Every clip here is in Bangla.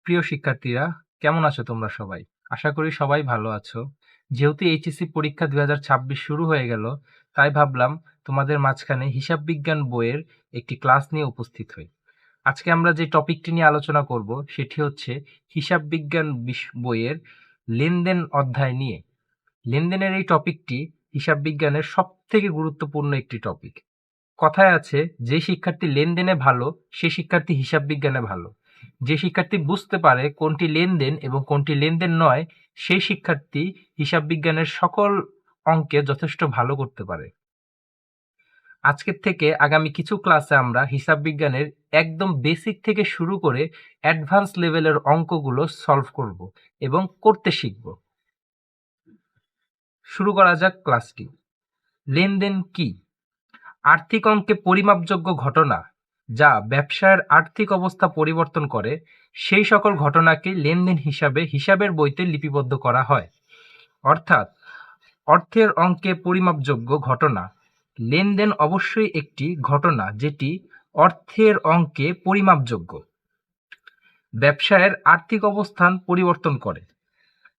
প্রিয় শিক্ষার্থীরা, কেমন আছো তোমরা সবাই? আশা করি সবাই ভালো আছো। যেহেতু এইচএসসি পরীক্ষা ২০২৬ শুরু হয়ে গেল, তাই ভাবলাম তোমাদের মাঝখানে হিসাব বিজ্ঞান বইয়ের একটি ক্লাস নিয়ে উপস্থিত হই। আজকে আমরা যে টপিকটি নিয়ে আলোচনা করব সেটি হচ্ছে হিসাব বিজ্ঞান বইয়ের লেনদেন অধ্যায় নিয়ে। লেনদেনের এই টপিকটি হিসাব বিজ্ঞানের সবথেকে গুরুত্বপূর্ণ একটি টপিক। কথায় আছে, যে শিক্ষার্থী লেনদেনে ভালো সে শিক্ষার্থী হিসাব বিজ্ঞানে ভালো। যে শিক্ষার্থী বুঝতে পারে কোনটি লেনদেন এবং কোনটি লেনদেন নয়, সেই শিক্ষার্থী হিসাব বিজ্ঞানের সকল অঙ্কে যথেষ্ট ভালো করতে পারে। আজকের থেকে আগামী কিছু ক্লাসে আমরা হিসাব বিজ্ঞানের একদম বেসিক থেকে শুরু করে অ্যাডভান্স লেভেলের অঙ্কগুলো সলভ করব এবং করতে শিখব। শুরু করা যাক ক্লাসটি। লেনদেন কি? আর্থিক অঙ্কে পরিমাপযোগ্য ঘটনা যা ব্যবসায়ের আর্থিক অবস্থা পরিবর্তন করে, সেই সকল ঘটনাকে লেনদেন হিসাবে হিসাবের বইতে লিপিবদ্ধ করা হয়। অর্থাৎ অর্থের অঙ্কে পরিমাপযোগ্য ঘটনা। লেনদেন অবশ্যই একটি ঘটনা যেটি অর্থের অঙ্কে পরিমাপযোগ্য। ব্যবসায়ের আর্থিক অবস্থান পরিবর্তন করে।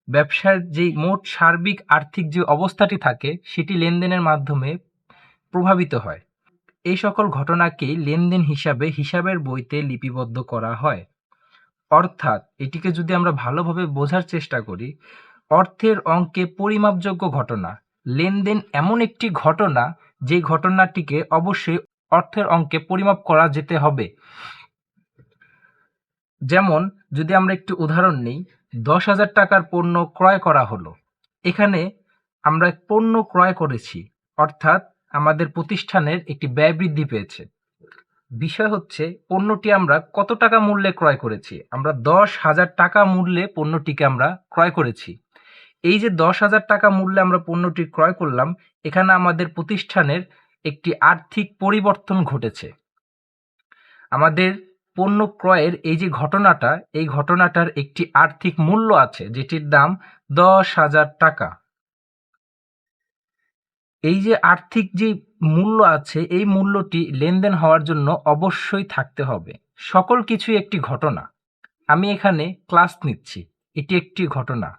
ব্যবসার যে মোট সার্বিক আর্থিক যে অবস্থাটি থাকে সেটি লেনদেনের মাধ্যমে প্রভাবিত হয়। এই সকল ঘটনাকেই লেনদেন হিসাবে হিসাবের বইতে লিপিবদ্ধ করা হয়। অর্থাৎ এটিকে যদি আমরা ভালোভাবে বোঝার চেষ্টা করি, অর্থের অঙ্কে পরিমাপযোগ্য ঘটনা। লেনদেন এমন একটি ঘটনা যে ঘটনাটিকে অবশ্যই অর্থের অঙ্কে পরিমাপ করা যেতে হবে। যেমন যদি আমরা একটি উদাহরণ নিই, ১০,০০০ টাকার পণ্য ক্রয় করা হলো। এখানে আমরা পণ্য ক্রয় করেছি, অর্থাৎ আমাদের প্রতিষ্ঠানের একটি ব্যয় বৃদ্ধি পেয়েছে। বিষয় হচ্ছে পণ্যটি আমরা কত টাকা মূল্যে ক্রয় করেছি। আমরা ১০,০০০ টাকা মূল্যে পণ্যটিকে আমরা ক্রয় করেছি। এই যে ১০,০০০ টাকা মূল্যে আমরা পণ্যটি ক্রয় করলাম, এখানে আমাদের প্রতিষ্ঠানের একটি আর্থিক পরিবর্তন ঘটেছে। আমাদের পণ্য ক্রয়ের এই যে ঘটনাটা, এই ঘটনাটার একটি আর্থিক মূল্য আছে যেটির দাম ১০,০০০ টাকা। এই যে আর্থিক যে মূল্য আছে, এই মূল্যটি লেনদেন হওয়ার জন্য অবশ্যই থাকতে হবে। সকল কিছুই একটি ঘটনা। আমি এখানে ক্লাস নিচ্ছি, এটি একটি ঘটনা।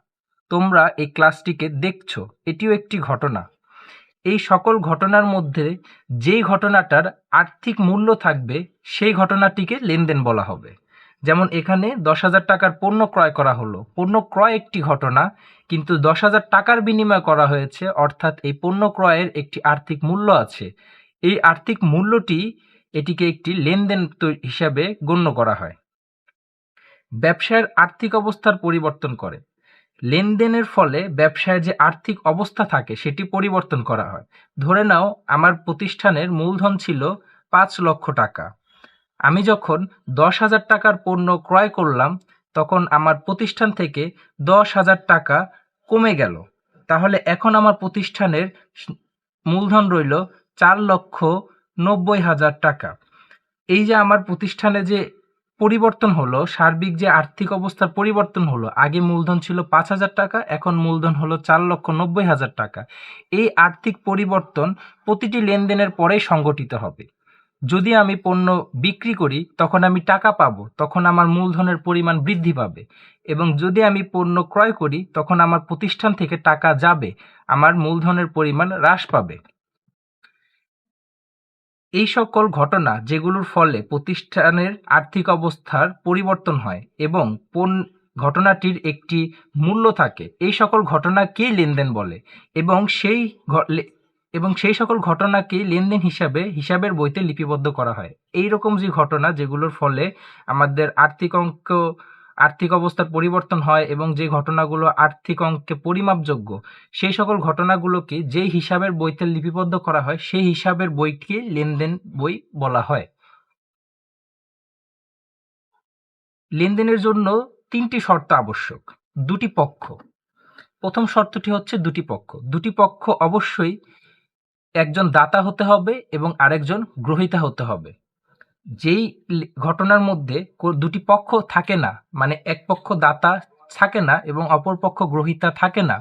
তোমরা এই ক্লাসটিকে দেখছো, এটিও একটি ঘটনা। এই সকল ঘটনার মধ্যে যেই ঘটনাটার আর্থিক মূল্য থাকবে সেই ঘটনাটিকে লেনদেন বলা হবে। যেমন এখানে ১০,০০০ টাকার পণ্য ক্রয় করা হলো। পণ্য ক্রয় একটি ঘটনা, কিন্তু ১০,০০০ টাকার বিনিময় করা হয়েছে, অর্থাৎ এই পণ্য ক্রয়ের একটি আর্থিক মূল্য আছে। এই আর্থিক মূল্যটি এটিকে একটি লেনদেন হিসাবে গণ্য করা হয়। ব্যবসায়ের আর্থিক অবস্থার পরিবর্তন করে। লেনদেনের ফলে ব্যবসায় যে আর্থিক অবস্থা থাকে সেটি পরিবর্তন করা হয়। ধরে নাও আমার প্রতিষ্ঠানের মূলধন ছিল ৫,০০,০০০ টাকা। আমি যখন ১০,০০০ টাকার পণ্য ক্রয় করলাম, তখন আমার প্রতিষ্ঠান থেকে ১০,০০০ টাকা কমে গেল। তাহলে এখন আমার প্রতিষ্ঠানের মূলধন রইল ৪,৯০,০০০ টাকা। এই যে আমার প্রতিষ্ঠানে যে পরিবর্তন হলো, সার্বিক যে আর্থিক অবস্থার পরিবর্তন হলো, আগে মূলধন ছিল ৫,০০০ টাকা, এখন মূলধন হলো ৪,৯০,০০০ টাকা। এই আর্থিক পরিবর্তন প্রতিটি লেনদেনের পরেই সংঘটিত হবে। যদি আমি পণ্য বিক্রি করি তখন আমি টাকা পাবো, তখন আমার মূলধনের পরিমাণ বৃদ্ধি পাবে। এবং যদি আমি পণ্য ক্রয় করি তখন আমার প্রতিষ্ঠান থেকে টাকা যাবে, আমার মূলধনের পরিমাণ হ্রাস পাবে। এই সকল ঘটনা যেগুলোর ফলে প্রতিষ্ঠানের আর্থিক অবস্থার পরিবর্তন হয় এবং ঘটনাটির একটি মূল্য থাকে, এই সকল ঘটনাকেই লেনদেন বলে। এবং সেই সকল ঘটনাকেই লেনদেন হিসাবে হিসাবের বইতে লিপিবদ্ধ করা হয়। এই রকম যে ঘটনা যেগুলোর ফলে আমাদের আর্থিক অবস্থার পরিবর্তন হয় এবং যে ঘটনাগুলো আর্থিক অঙ্কে পরিমাপযোগ্য, সেই সকল ঘটনাগুলোকে যেই হিসাবের বইতে লিপিবদ্ধ করা হয় সেই হিসাবের বইকে লেনদেন বই বলা হয়। লেনদেনের জন্য ৩টি শর্ত আবশ্যক। দুটি পক্ষ। প্রথম শর্তটি হচ্ছে দুটি পক্ষ। দুটি পক্ষ অবশ্যই একজন দাতা হতে হবে এবং আরেকজন গ্রহীতা হতে হবে। যেই ঘটনার মধ্যে দুটি পক্ষ থাকে না, মানে এক পক্ষ দাতা থাকে না এবং অপর পক্ষ গ্রহীতা থাকে না,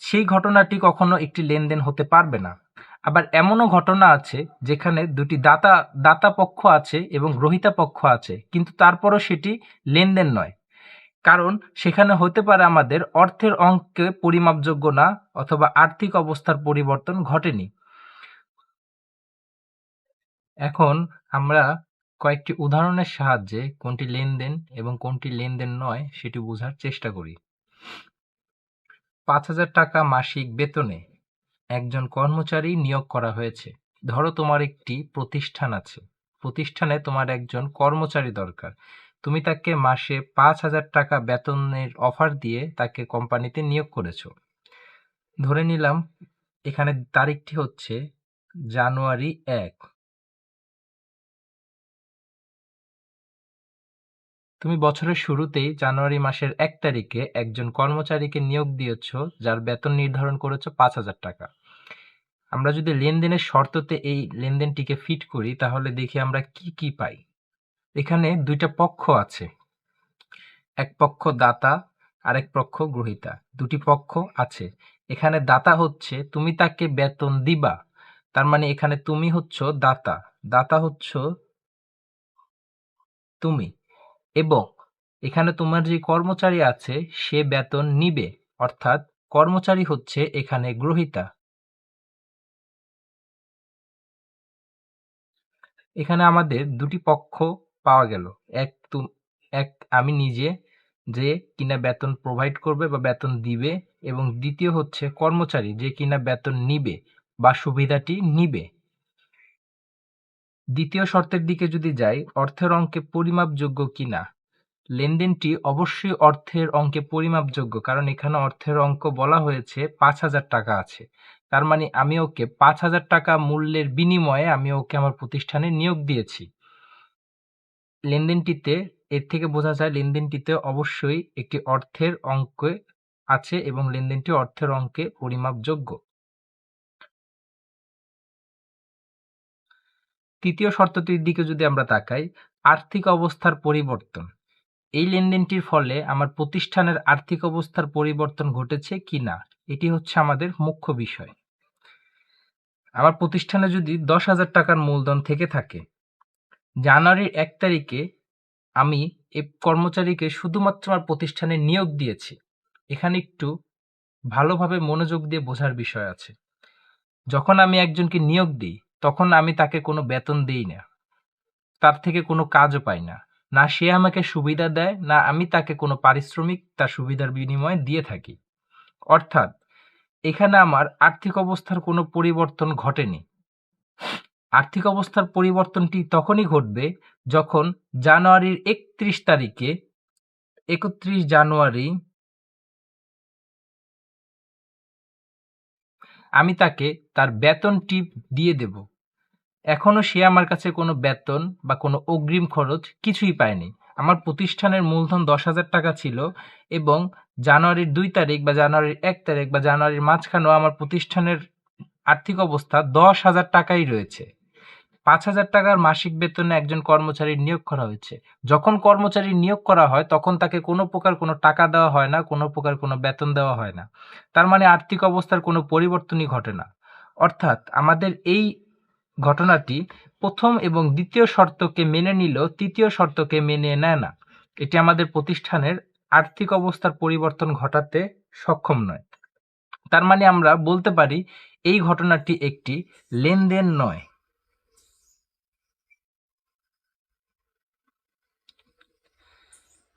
সেই ঘটনাটি কখনো একটি লেনদেন হতে পারবে না। আবার এমনও ঘটনা আছে যেখানে দুটি দাতা পক্ষ আছে এবং গ্রহীতা পক্ষ আছে, কিন্তু তারপরও সেটি লেনদেন নয়। কারণ সেখানে হতে পারে আমাদের অর্থের অঙ্কে পরিমাপযোগ্য না অথবা আর্থিক অবস্থার পরিবর্তন ঘটেনি। এখন আমরা কয়েকটি উদাহরণের সাহায্যে কোনটি লেনদেন এবং কোনটি লেনদেন নয় সেটি বোঝার চেষ্টা করি। ৫,০০০ টাকা মাসিক বেতনে একজন কর্মচারী নিয়োগ করা হয়েছে। ধরো তোমার একটি প্রতিষ্ঠান আছে, প্রতিষ্ঠানে তোমার একজন কর্মচারী দরকার। তুমি তাকে মাসে ৫,০০০ টাকা বেতনের অফার দিয়ে তাকে কোম্পানিতে নিয়োগ করেছো। ধরে নিলাম এখানে তারিখটি হচ্ছে জানুয়ারি ১। তুমি বছরের শুরুতেই জানুয়ারি মাসের ১ তারিখে একজন কর্মচারীকে নিয়োগ দিয়েছ, যার বেতন নির্ধারণ করেছো ৫,০০০ টাকা। আমরা যদি লেনদেনের শর্ততে এই লেনদেনটিকে ফিট করি তাহলে দেখি আমরা কি কি পাই। এখানে দুইটা পক্ষ আছে, এক পক্ষ দাতা আর এক পক্ষ গ্রহীতা, দুটি পক্ষ আছে। এখানে দাতা হচ্ছে তুমি তাকে বেতন দিবা, তার মানে এখানে তুমি হচ্ছ দাতা, দাতা হচ্ছ তুমি, এবং এখানে তোমার যে কর্মচারী আছে সে বেতন নিবে, অর্থাৎ কর্মচারী হচ্ছে এখানে গ্রহীতা। এখানে আমাদের দুটি পক্ষ পাওয়া গেল, এক আমি নিজে যে কিনা বেতন প্রোভাইড করবে বা বেতন দিবে, এবং দ্বিতীয় হচ্ছে কর্মচারী যে কিনা বেতন নিবে বা সুবিধাটি নিবে। দ্বিতীয় শর্তের দিকে যদি যাই, অর্থের অঙ্কে পরিমাপযোগ্য কিনা, লেনদেনটি অবশ্যই অর্থের অঙ্কে পরিমাপযোগ্য, কারণ এখানে অর্থের অঙ্ক বলা হয়েছে ৫,০০০ টাকা আছে। তার মানে আমি ওকে ৫,০০০ টাকা মূল্যের বিনিময়ে আমি ওকে আমার প্রতিষ্ঠানে নিয়োগ দিয়েছি। লেনদেনটিতে এর থেকে বোঝা যায় লেনদেনটিতে অবশ্যই একটি অর্থের অঙ্ক আছে এবং লেনদেনটি অর্থের অঙ্কে পরিমাপযোগ্য। তৃতীয় শর্তটির দিকে যদি আমরা তাকাই, আর্থিক অবস্থার পরিবর্তন, এই লেনদেনটির ফলে আমার প্রতিষ্ঠানের আর্থিক অবস্থার পরিবর্তন ঘটেছে কিনা, এটি হচ্ছে আমাদের মুখ্য বিষয়। আমার প্রতিষ্ঠানে যদি ১০,০০০ টাকার মূলধন থেকে থাকে, জানুয়ারির ১ তারিখে আমি এই কর্মচারীকে শুধুমাত্র আমার প্রতিষ্ঠানে নিয়োগ দিয়েছি। এখানে একটু ভালোভাবে মনোযোগ দিয়ে বোঝার বিষয় আছে। যখন আমি একজনকে নিয়োগ দিই তখন আমি তাকে কোনো বেতন দিই না, তার থেকে কোনো কাজও পাই না, না সে আমাকে সুবিধা দেয়, না আমি তাকে কোনো পারিশ্রমিক তার সুবিধার বিনিময়ে দিয়ে থাকি। অর্থাৎ এখানে আমার আর্থিক অবস্থার কোনো পরিবর্তন ঘটেনি। আর্থিক অবস্থার পরিবর্তনটি তখনই ঘটবে যখন জানুয়ারির ৩১ তারিখে ৩১ জানুয়ারি আমি তাকে তার বেতনটি দিয়ে দেব। এখনো সে আমার কাছে কোনো বেতন বা কোনো অগ্রিম খরচ কিছুই পায়নি। আমার প্রতিষ্ঠানের মূলধন ১০,০০০ টাকা ছিল এবং জানুয়ারির ২ তারিখ বা জানুয়ারির ১ তারিখ বা জানুয়ারির মাঝখানেও আমার প্রতিষ্ঠানের আর্থিক অবস্থা ১০,০০০ টাকাই রয়েছে। ৫,০০০ টাকার মাসিক বেতনে একজন কর্মচারী নিয়োগ করা হয়েছে। যখন কর্মচারী নিয়োগ করা হয় তখন তাকে কোনো প্রকার কোনো টাকা দেওয়া হয় না, কোনো প্রকার কোনো বেতন দেওয়া হয় না। তার মানে আর্থিক অবস্থার কোনো পরিবর্তনই ঘটে না। অর্থাৎ আমাদের এই ঘটনাটি প্রথম এবং দ্বিতীয় শর্তকে মেনে নিলেও তৃতীয় শর্তকে মেনে নেয় না। এটি আমাদের প্রতিষ্ঠানের আর্থিক অবস্থার পরিবর্তন ঘটাতে সক্ষম নয়। তার মানে আমরা বলতে পারি এই ঘটনাটি একটি লেনদেন নয়।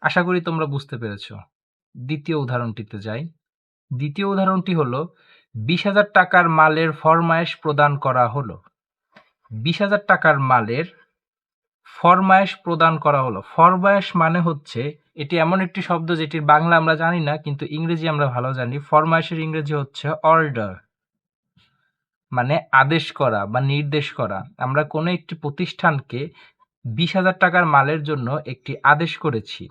আশা করি তোমরা বুঝতে পেরেছ। দ্বিতীয় উদাহরণটিতে যাই। দ্বিতীয় উদাহরণটি হলো ২০,০০০ টাকার মালের ফরমায়েশ প্রদান করা হলো। ২০,০০০ টাকার মালের ফরমায়েশ প্রদান করা হলো। ফরমায়েশ মানে হচ্ছে এটি এমন একটি শব্দ যেটির বাংলা আমরা জানি না, কিন্তু ইংরেজি আমরা ভালো জানি। ফরমায়েশের ইংরেজি হচ্ছে অর্ডার, মানে আদেশ করা বা নির্দেশ করা। আমরা কোনো একটি প্রতিষ্ঠানকে ২০,০০০ টাকার মালের জন্য একটি আদেশ করেছি,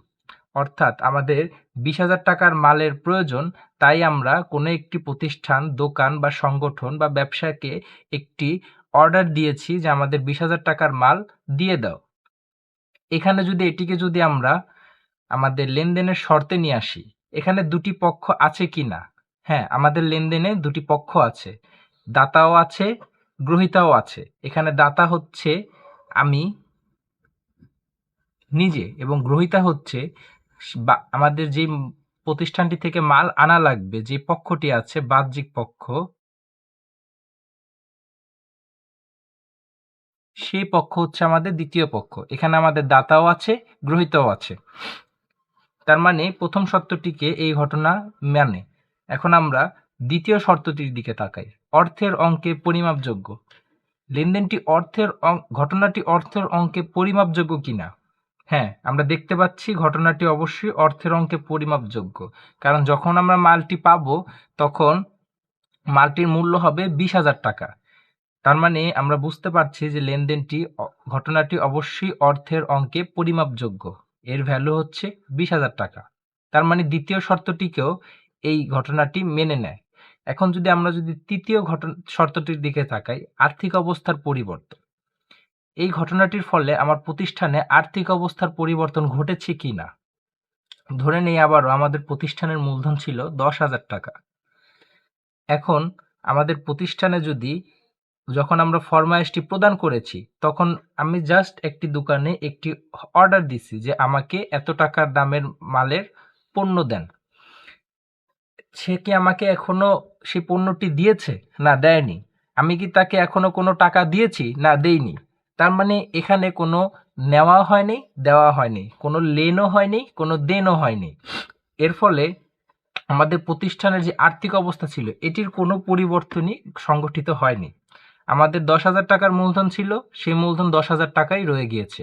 অর্থাৎ আমাদের ২০,০০০ টাকার মালের প্রয়োজন, তাই আমরা কোনো একটি প্রতিষ্ঠান, দোকান বা সংগঠন বা ব্যবসাকে একটি অর্ডার দিয়েছি যে আমাদের ২০,০০০ টাকার মাল দিয়ে দাও। এখানে যদি এটিকে যদি আমরা আমাদের লেনদেনের শর্তে নিয়ে আসি, এখানে দুটি পক্ষ আছে কি না? হ্যাঁ, আমাদের লেনদেনে দুটি পক্ষ আছে, দাতাও আছে, গ্রহীতাও আছে। এখানে দাতা হচ্ছে আমি নিজে এবং গ্রহীতা হচ্ছে বা আমাদের যে প্রতিষ্ঠানটি থেকে মাল আনা লাগবে, যে পক্ষটি আছে বাহ্যিক পক্ষ, সেই পক্ষ হচ্ছে আমাদের দ্বিতীয় পক্ষ। এখানে আমাদের দাতাও আছে, গ্রহীতাও আছে। তার মানে প্রথম শর্তটিকে এই ঘটনা মানে। এখন আমরা দ্বিতীয় শর্তটির দিকে তাকাই। অর্থের অঙ্কে পরিমাপযোগ্য। লেনদেনটি ঘটনাটি অর্থের অঙ্কে পরিমাপযোগ্য কিনা। হ্যাঁ, আমরা দেখতে পাচ্ছি ঘটনাটি অবশ্যই অর্থের অঙ্কে পরিমাপযোগ্য। কারণ যখন আমরা মালটি পাবো তখন মালটির মূল্য হবে 20,000 টাকা। তার মানে আমরা বুঝতে পারছি যে ঘটনাটি অবশ্যই অর্থের অঙ্কে পরিমাপযোগ্য। এর ভ্যালু হচ্ছে 20,000 টাকা। তার মানে দ্বিতীয় শর্তটিকেও এই ঘটনাটি মেনে নেয়। এখন আমরা যদি তৃতীয় শর্তটির দিকে তাকাই, আর্থিক অবস্থার পরিবর্তন। এই ঘটনাটির ফলে আমার প্রতিষ্ঠানে আর্থিক অবস্থার পরিবর্তন ঘটেছে কিনা। ধরে নেই আবারও আমাদের প্রতিষ্ঠানের মূলধন ছিল 10,000 টাকা। এখন আমাদের প্রতিষ্ঠানে যখন আমরা ফরমায়েশটি প্রদান করেছি, তখন আমি জাস্ট একটি দোকানে একটি অর্ডার দিছি যে আমাকে এত টাকার দামের মালের পণ্য দেন। সে কি আমাকে এখনো সেই পণ্যটি দিয়েছে? না, দেয়নি। আমি কি তাকে এখনো কোনো টাকা দিয়েছি? না, দেইনি। তার মানে এখানে কোনো নেওয়া হয়নি, দেওয়া হয়নি, কোনো লেনও হয়নি, কোনো দেনও হয়নি। এর ফলে আমাদের প্রতিষ্ঠানের যে আর্থিক অবস্থা ছিল এটির কোনো পরিবর্তনই সংঘটিত হয়নি। আমাদের 10,000 টাকার মূলধন ছিল, সেই মূলধন 10,000 টাকাই রয়ে গিয়েছে।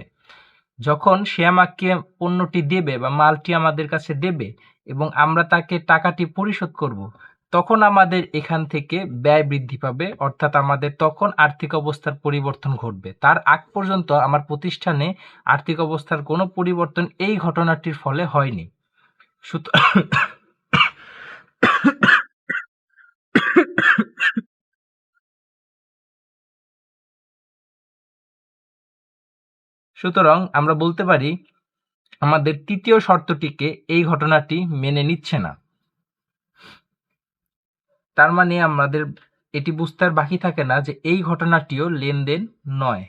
যখন সে আমাকে পণ্যটি দেবে বা মালটি আমাদের কাছে দেবে এবং আমরা তাকে টাকাটি পরিশোধ করব, তখন আমাদের এখান থেকে ব্যয় বৃদ্ধি পাবে, অর্থাৎ আমাদের তখন আর্থিক অবস্থার পরিবর্তন ঘটবে। তার আগ পর্যন্ত আমার প্রতিষ্ঠানে আর্থিক অবস্থার কোনো পরিবর্তন এই ঘটনাটির ফলে হয়নি। সুতরাং আমরা বলতে পারি আমাদের তৃতীয় শর্তটিকে এই ঘটনাটি মেনে নিচ্ছে না। তার মানে আমাদের এটি বুঝতে আর বাকি থাকে না যে এই ঘটনাটিও লেনদেন নয়।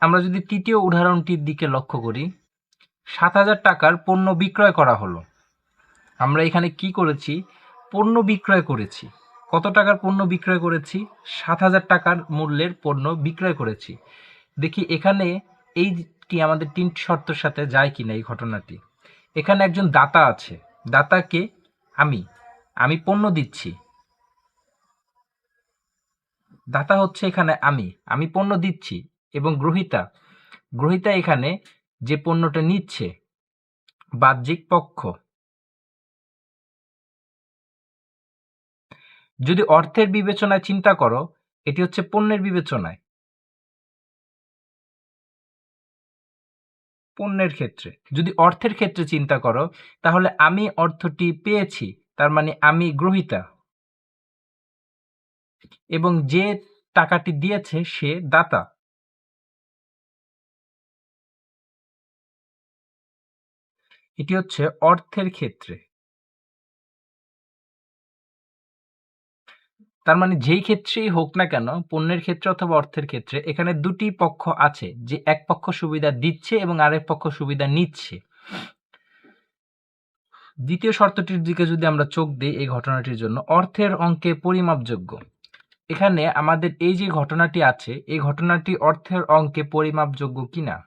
আমরা যদি তৃতীয় উদাহরণটির দিকে লক্ষ্য করি, 7,000 টাকার পণ্য বিক্রয় করা হলো। আমরা এখানে কি করেছি? পণ্য বিক্রয় করেছি। কত টাকার পণ্য বিক্রয় করেছি? 7,000 টাকার মূল্যের পণ্য বিক্রয় করেছি। দেখি এখানে এইটি আমাদের 3টি শর্তের সাথে যায় কিনা এই ঘটনাটি। এখানে একজন দাতা আছে। দাতাকে আমি পণ্য দিচ্ছি। দাতা হচ্ছে এখানে আমি পণ্য দিচ্ছি এবং গ্রহীতা এখানে যে পণ্যটা নিচ্ছে বাহ্যিক পক্ষ। যদি অর্থের বিবেচনায় চিন্তা করো, এটি হচ্ছে পণ্যের বিবেচনায়। পণ্যের ক্ষেত্রে যদি অর্থের ক্ষেত্রে চিন্তা করো, তাহলে আমি অর্থটি পেয়েছি, তার মানে আমি গ্রহীতা এবং যে টাকাটি দিয়েছে সে দাতা। এটি হচ্ছে অর্থের ক্ষেত্রে। তার মানে যেই ক্ষেত্রেই হোক না কেন, পণ্যের ক্ষেত্রে অথবা অর্থের ক্ষেত্রে, এখানে দুটি পক্ষ আছে, যে এক পক্ষ সুবিধা দিচ্ছে এবং আরেক পক্ষ সুবিধা নিচ্ছে। দ্বিতীয় শর্তটির দিকে যদি আমরা চোখ দিই এই ঘটনাটির জন্য, অর্থের অঙ্কে পরিমাপযোগ্য। এখানে আমাদের এই যে ঘটনাটি আছে, এই ঘটনাটি অর্থের অঙ্কে পরিমাপযোগ্য কিনা।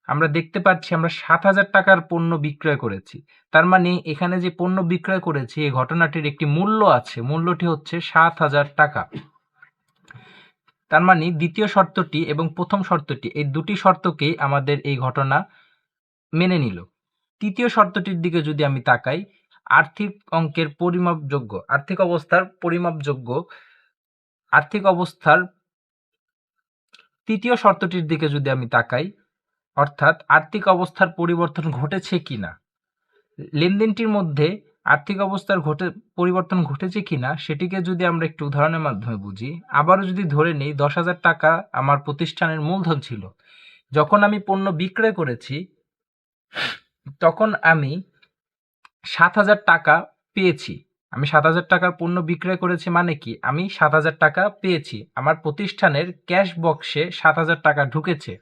আমরা দেখতে পাচ্ছি আমরা 7,000 টাকার পণ্য বিক্রয় করেছি। তার মানে এখানে যে পণ্য বিক্রয় করেছি এই ঘটনাটির একটি মূল্য আছে, মূল্যটি হচ্ছে 7,000 টাকা। তার মানে দ্বিতীয় শর্তটি এবং প্রথম শর্তটি, এই দুটি শর্তকেই আমাদের এই ঘটনা মেনে নিল। তৃতীয় শর্তটির দিকে যদি আমি তাকাই, আর্থিক অঙ্কের পরিমাপযোগ্য, আর্থিক অবস্থার তৃতীয় শর্তটির দিকে যদি আমি তাকাই, অর্থাৎ আর্থিক অবস্থার পরিবর্তন ঘটেছে কিনা, লেনদেনটির মধ্যে আর্থিক অবস্থার পরিবর্তন ঘটেছে কিনা সেটিকে যদি আমরা একটু উদাহরণের মাধ্যমে বুঝি। আবারও যদি ধরে নিই 10,000 টাকা আমার প্রতিষ্ঠানের মূলধন ছিল। যখন আমি পণ্য বিক্রয় করেছি তখন আমি 7,000 টাকা পেয়েছি। আমি ৭,০০০ টাকার পণ্য বিক্রয় করেছি মানে কি, আমি ৭,০০০ টাকা পেয়েছি, আমার প্রতিষ্ঠানের ক্যাশ বক্সে ৭,০০০ টাকা ঢুকেছে,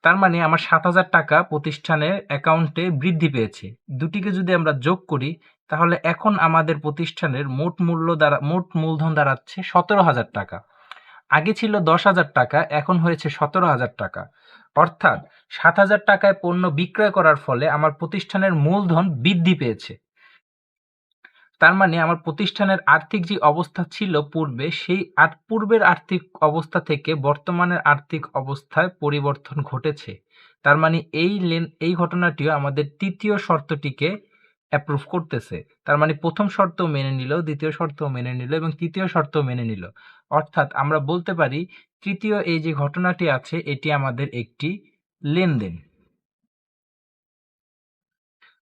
তার মানে আমার ৭,০০০ টাকা প্রতিষ্ঠানের অ্যাকাউন্টে বৃদ্ধি পেয়েছে। দুটিকে যদি আমরা যোগ করি তাহলে এখন আমাদের প্রতিষ্ঠানের মোট মূলধন দাঁড়াচ্ছে ১৭,০০০ টাকা। আগে ছিল ১০,০০০ টাকা, এখন হয়েছে ১৭,০০০ টাকা। অর্থাৎ ৭,০০০ টাকায় পণ্য বিক্রয় করার ফলে আমার প্রতিষ্ঠানের মূলধন বৃদ্ধি পেয়েছে। তার মানে আমার প্রতিষ্ঠানের আর্থিক যে অবস্থা ছিল পূর্বে, সেই পূর্বের আর্থিক অবস্থা থেকে বর্তমানের আর্থিক অবস্থায় পরিবর্তন ঘটেছে। তার মানে এই ঘটনাটিও আমাদের তৃতীয় শর্তটিকে অ্যাপ্রুভ করতেছে। তার মানে প্রথম শর্ত মেনে নিল, দ্বিতীয় শর্ত মেনে নিল এবং তৃতীয় শর্ত মেনে নিল। অর্থাৎ আমরা বলতে পারি তৃতীয় এই যে ঘটনাটি আছে এটি আমাদের একটি লেনদেন।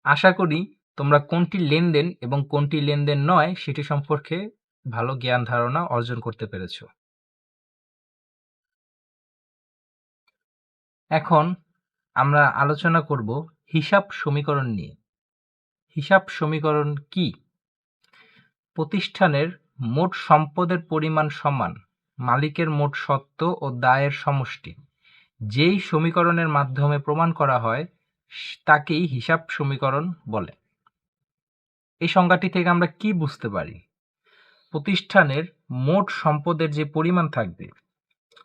আশা করি তোমরা কোনটি লেনদেন এবং কোনটি লেনদেন নয় সেটি সম্পর্কে ভালো জ্ঞান ধারণা অর্জন করতে পেরেছ। এখন আমরা আলোচনা করব হিসাব সমীকরণ নিয়ে। হিসাব সমীকরণ কি? প্রতিষ্ঠানের মোট সম্পদের পরিমাণ সমান মালিকের মোট সত্ত্ব ও দায়ের সমষ্টি। যেই সমীকরণের মাধ্যমে প্রমাণ করা হয় তাকেই হিসাব সমীকরণ বলে। এই সংজ্ঞাটি থেকে আমরা কি বুঝতে পারি? প্রতিষ্ঠানের মোট সম্পদের যে পরিমাণ থাকবে,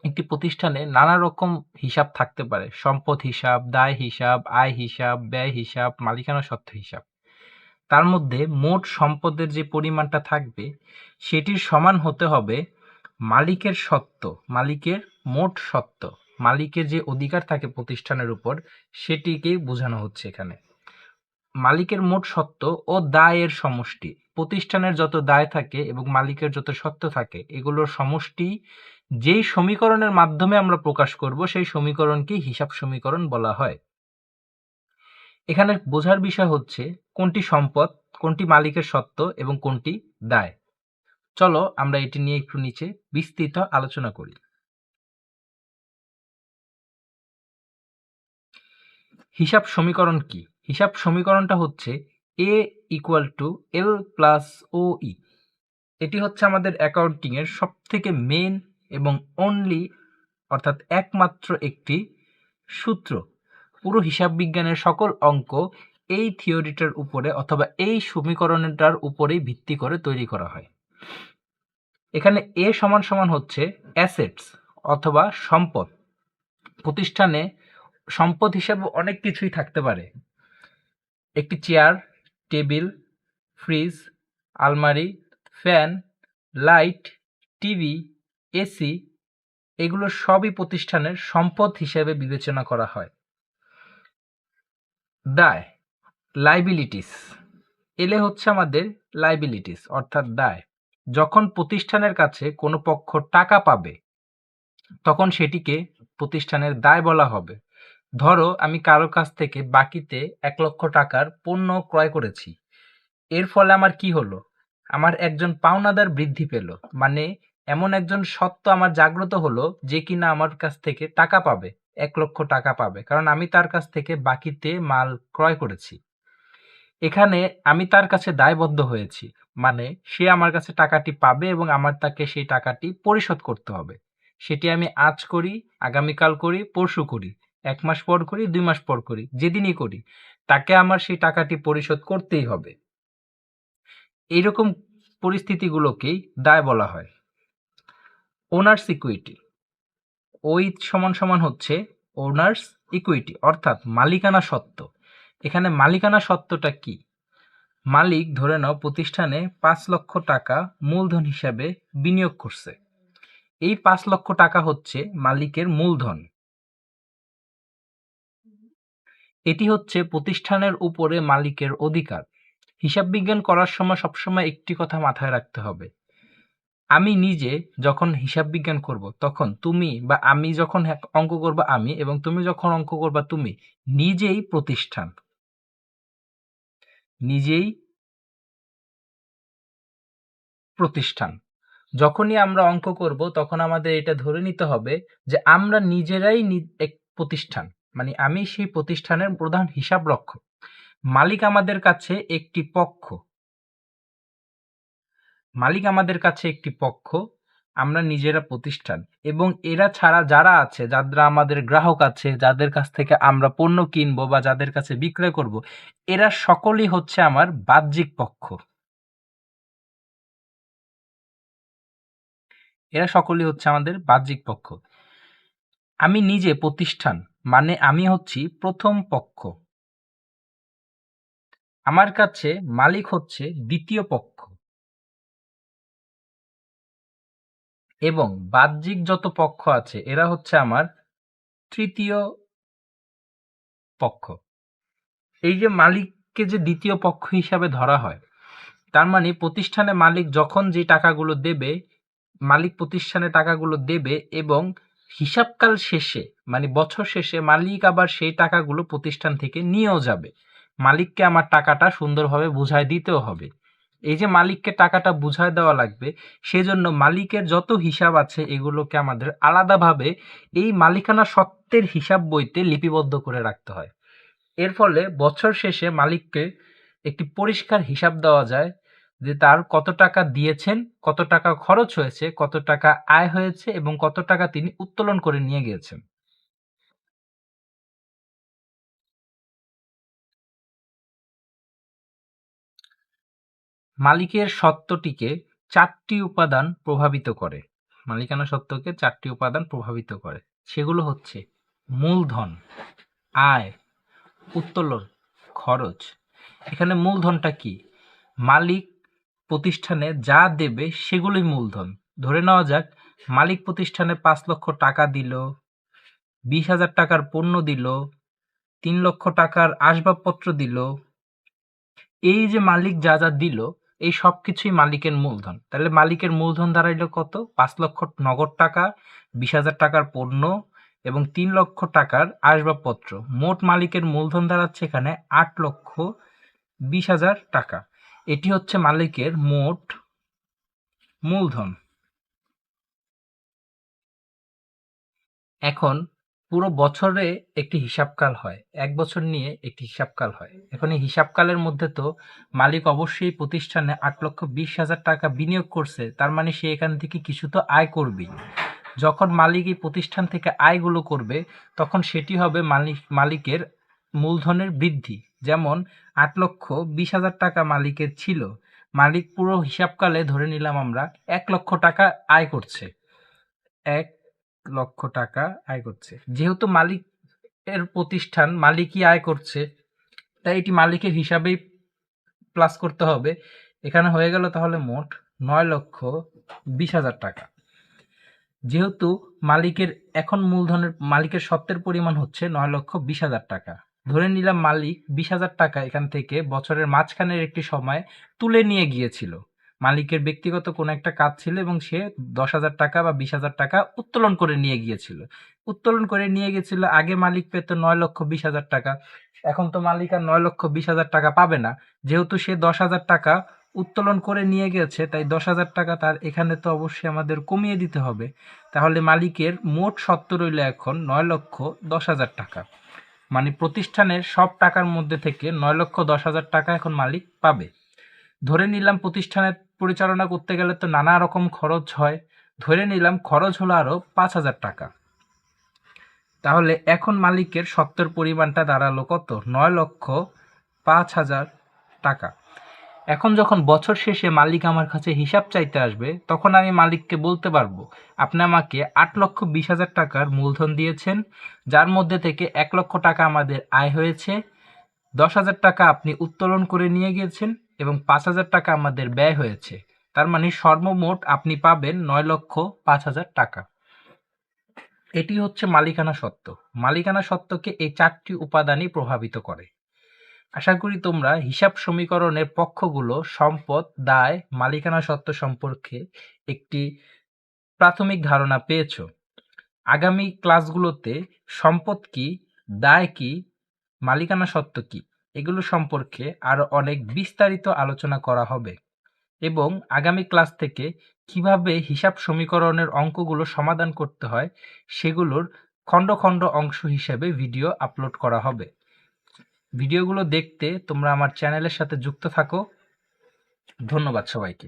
একটি প্রতিষ্ঠানে নানা রকম হিসাব থাকতে পারে, সম্পদ হিসাব, দায় হিসাব, আয় হিসাব, ব্যয় হিসাব, মালিকানা সত্ত্ব হিসাব। তার মধ্যে মোট সম্পদের যে পরিমাণটা থাকবে সেটির সমান হতে হবে মালিকের সত্ত্ব, মালিকের মোট সত্ত্ব, মালিকের যে অধিকার থাকে প্রতিষ্ঠানের উপর সেটিকেই বোঝানো হচ্ছে এখানে। মালিকের মোট সত্ত্ব ও দায়ের সমষ্টি, প্রতিষ্ঠানের যত দায় থাকে এবং মালিকের যত সত্ত্ব থাকে এগুলোর সমষ্টি যেই সমীকরণের মাধ্যমে আমরা প্রকাশ করব সেই সমীকরণকে হিসাব সমীকরণ বলা হয়। এখানে বোঝার বিষয় হচ্ছে কোনটি সম্পদ, কোনটি মালিকের সত্ত্ব এবং কোনটি দায়। চলো আমরা এটি নিয়ে একটু নিচে বিস্তৃত আলোচনা করি। হিসাব সমীকরণ কি? হিসাব সমীকরণটা হচ্ছে A = L + OE। এটি হচ্ছে আমাদের অ্যাকাউন্টিং এর সবথেকে মেন এবং অনলি অর্থাৎ একমাত্র একটি সূত্র। পুরো হিসাব বিজ্ঞানের সকল অঙ্ক এই থিওরিটার উপরে অথবা এই সমীকরণটার উপরেই ভিত্তি করে তৈরি করা হয়। এখানে A = হচ্ছে অ্যাসেটস অথবা সম্পদ। প্রতিষ্ঠানে সম্পদ হিসাবে অনেক কিছুই থাকতে পারে। একটি চেয়ার, টেবিল, ফ্রিজ, আলমারি, ফ্যান, লাইট, টিভি, এসি, এগুলো সবই প্রতিষ্ঠানের সম্পদ হিসেবে বিবেচনা করা হয়। দায়, লাইবিলিটিস, এলে হচ্ছে আমাদের লাইবিলিটিস অর্থাৎ দায়। যখন প্রতিষ্ঠানের কাছে কোনো পক্ষ টাকা পাবে তখন সেটিকে প্রতিষ্ঠানের দায় বলা হবে। ধরো আমি কারো কাছ থেকে বাকিতে ১,০০,০০০ টাকার পণ্য ক্রয় করেছি, এর ফলে আমার কি হলো? আমার একজন পাওনাদার বৃদ্ধি পেল, মানে এমন একজন সত্ত্ব আমার জাগ্রত হলো যে কিনা আমার কাছ থেকে টাকা পাবে, ১,০০,০০০ টাকা পাবে, কারণ আমি তার কাছ থেকে বাকিতে মাল ক্রয় করেছি। এখানে আমি তার কাছে দায়বদ্ধ হয়েছি, মানে সে আমার কাছে টাকাটি পাবে এবং আমার তাকে সেই টাকাটি পরিশোধ করতে হবে। সেটি আমি আজ করি, আগামীকাল করি, পরশু করি, ১ মাস পর করি, ২ মাস পর করি, যেদিনই করি, তাকে আমার সেই টাকাটি পরিশোধ করতেই হবে। এইরকম পরিস্থিতিগুলোকেই দায় বলা হয়। ওনার্স ইকুইটি, ওই সমান হচ্ছে ওনার্স ইকুইটি অর্থাৎ মালিকানা সত্ত্ব। এখানে মালিকানা সত্ত্বটা কি? মালিক ধরে নাও প্রতিষ্ঠানে ৫,০০,০০০ টাকা মূলধন হিসাবে বিনিয়োগ করছে। এই ৫,০০,০০০ টাকা হচ্ছে মালিকের মূলধন। এটি হচ্ছে প্রতিষ্ঠানের উপরে মালিকের অধিকার। হিসাব বিজ্ঞান করার সময় সবসময় একটি কথা মাথায় রাখতে হবে, আমি নিজে যখন হিসাব বিজ্ঞান করব তখন তুমি বা আমি যখন অঙ্ক করবা আমি এবং তুমি যখন অঙ্ক করবা তুমি, নিজেই প্রতিষ্ঠান, নিজেই প্রতিষ্ঠান। যখনই আমরা অঙ্ক করব তখন আমাদের এটা ধরে নিতে হবে যে আমরা নিজেরাই এক প্রতিষ্ঠান, মানে আমি সেই প্রতিষ্ঠানের প্রধান হিসাব রক্ষক। মালিক আমাদের কাছে একটি পক্ষ, মালিক আমাদের কাছে একটি পক্ষ, আমরা নিজেরা প্রতিষ্ঠান, এবং এরা ছাড়া যারা আছে, যারা আমাদের গ্রাহক আছে, যাদের কাছ থেকে আমরা পণ্য কিনবো বা যাদের কাছে বিক্রয় করব, এরা সকলেই হচ্ছে আমার বাহ্যিক পক্ষ। এরা সকলেই হচ্ছে আমাদের বাহ্যিক পক্ষ। আমি নিজে প্রতিষ্ঠান, মানে আমি হচ্ছি প্রথম পক্ষ। আমার কাছে মালিক হচ্ছে দ্বিতীয় পক্ষ, এবং বাহ্যিক যত পক্ষ আছে এরা হচ্ছে আমার তৃতীয় পক্ষ। এই যে মালিককে যে দ্বিতীয় পক্ষ হিসাবে ধরা হয়, তার মানে প্রতিষ্ঠানে মালিক যখন যে টাকাগুলো দেবে, মালিক প্রতিষ্ঠানে টাকাগুলো দেবে এবং হিসাবকাল শেষে, মানে বছর শেষে মালিক আবার সেই টাকাগুলো প্রতিষ্ঠান থেকে নিয়েও যাবে। মালিককে আমার টাকাটা সুন্দরভাবে বুঝায় দিতেও হবে। এই যে মালিককে টাকাটা বুঝায় দেওয়া লাগবে, সেজন্য মালিকের যত হিসাব আছে এগুলোকে আমাদের আলাদাভাবে এই মালিকানা সত্ত্বের হিসাব বইতে লিপিবদ্ধ করে রাখতে হয়। এর ফলে বছর শেষে মালিককে একটি পরিষ্কার হিসাব দেওয়া যায় যে তার কত টাকা দিয়েছেন, কত টাকা খরচ হয়েছে, কত টাকা আয় হয়েছে এবং কত টাকা তিনি উত্তোলন করে নিয়ে গিয়েছেন। মালিকের সত্ত্বটিকে ৪টি উপাদান প্রভাবিত করে। মালিকানা সত্ত্বকে ৪টি উপাদান প্রভাবিত করে। সেগুলো হচ্ছে মূলধন, আয়, উত্তোলন, খরচ। এখানে মূলধনটা কি? মালিক প্রতিষ্ঠানে যা দেবে সেগুলোই মূলধন। ধরে নেওয়া যাক মালিক প্রতিষ্ঠানে ৫ লক্ষ টাকা দিল, ২০,০০০ টাকার পণ্য দিল, ৩ লক্ষ টাকার আসবাবপত্র দিল। এই যে মালিক যা যা দিল, এই সব কিছুই মালিকের মূলধন। তাহলে মালিকের মূলধন দাঁড়াইল কত? ৫ লক্ষ নগদ টাকা, ২০,০০০ টাকার পণ্য এবং ৩ লক্ষ টাকার আসবাবপত্র। মোট মালিকের মূলধন দাঁড়াচ্ছে এখানে ৮,২০,০০০ টাকা। এটি হচ্ছে মালিকের মোট মূলধন। এখন পুরো বছরে একটি হিসাবকাল হয়, ১ বছর নিয়ে একটি হিসাবকাল হয়। এখন এই হিসাবকালের মধ্যে তো মালিক অবশ্যই প্রতিষ্ঠানে ৮,২০,০০০ টাকা বিনিয়োগ করছে, তার মানে সে এখান থেকে কিছু তো আয় করবেই। যখন মালিক এই প্রতিষ্ঠান থেকে আয়গুলো করবে, তখন সেটি হবে মালিকের মূলধনের বৃদ্ধি। যেমন ৮,২০,০০০ টাকা মালিকের ছিল, মালিক পুরো হিসাবকালে ধরে নিলাম আমরা ১ লক্ষ টাকা আয় করছে। ১ লক্ষ টাকা আয় করছে। যেহেতু মালিকের প্রতিষ্ঠান, মালিকই আয় করছে, তাই এটি মালিকের হিসাবেই প্লাস করতে হবে। এখানে হয়ে গেল তাহলে মোট ৯,২০,০০০ টাকা। যেহেতু মালিকের এখন মালিকের স্বত্বের পরিমাণ হচ্ছে ৯,২০,০০০ টাকা। ধরে নিলাম মালিক ২০,০০০ টাকা এখান থেকে বছরের মাঝখানের একটি সময় তুলে নিয়ে গিয়েছিল। মালিকের ব্যক্তিগত কোনো একটা কাজ ছিল এবং সে ১০,০০০ টাকা বা ২০,০০০ টাকা উত্তোলন করে নিয়ে গিয়েছিল। উত্তোলন করে নিয়ে গেছিল, আগে মালিক পেত ৯,২০,০০০ টাকা। এখন তো মালিক আর ৯,২০,০০০ টাকা পাবে না। যেহেতু সে ১০,০০০ টাকা উত্তোলন করে নিয়ে গেছে, তাই ১০,০০০ টাকা তার এখানে তো অবশ্যই আমাদের কমিয়ে দিতে হবে। তাহলে মালিকের মোট সত্ত্ব রইল এখন ৯,১০,০০০ টাকা। মানে প্রতিষ্ঠানের সব টাকার মধ্যে থেকে ৯,১০,০০০ টাকা এখন মালিক পাবে। ধরে নিলাম প্রতিষ্ঠানের পরিচালনা করতে গেলে তো নানা রকম খরচ হয়। ধরে নিলাম খরচ হলো আরও ৫,০০০ টাকা। তাহলে এখন মালিকের সত্ত্বের পরিমাণটা দাঁড়ালো কত? ৯,০৫,০০০ টাকা। এখন যখন বছর শেষে মালিক আমার কাছে হিসাব চাইতে আসবে, তখন আমি মালিককে বলতে পারবো, আপনি আমাকে ৮,২০,০০০ টাকার মূলধন দিয়েছেন, যার মধ্যে থেকে ১ লক্ষ টাকা আমাদের আয় হয়েছে, ১০,০০০ টাকা আপনি উত্তোলন করে নিয়ে গিয়েছেন এবং ৫,০০০ টাকা আমাদের ব্যয় হয়েছে। তার মানে সর্বমোট আপনি পাবেন ৯,০৫,০০০ টাকা। এটি হচ্ছে মালিকানা সত্ত্ব। মালিকানা সত্ত্বকে এই ৪টি উপাদানই প্রভাবিত করে। আশা করি তোমরা হিসাব সমীকরণের পক্ষগুলো, সম্পদ, দায়, মালিকানা সত্ত্ব সম্পর্কে একটি প্রাথমিক ধারণা পেয়েছ। আগামী ক্লাসগুলোতে সম্পদ কি, দায় কি, মালিকানা সত্ত্ব কি, এগুলো সম্পর্কে আরও অনেক বিস্তারিত আলোচনা করা হবে এবং আগামী ক্লাস থেকে কিভাবে হিসাব সমীকরণের অঙ্কগুলো সমাধান করতে হয় সেগুলোর খণ্ড খণ্ড অংশ হিসেবে ভিডিও আপলোড করা হবে। ভিডিওগুলো দেখতে তোমরা আমার চ্যানেলের সাথে যুক্ত থাকো। ধন্যবাদ সবাইকে।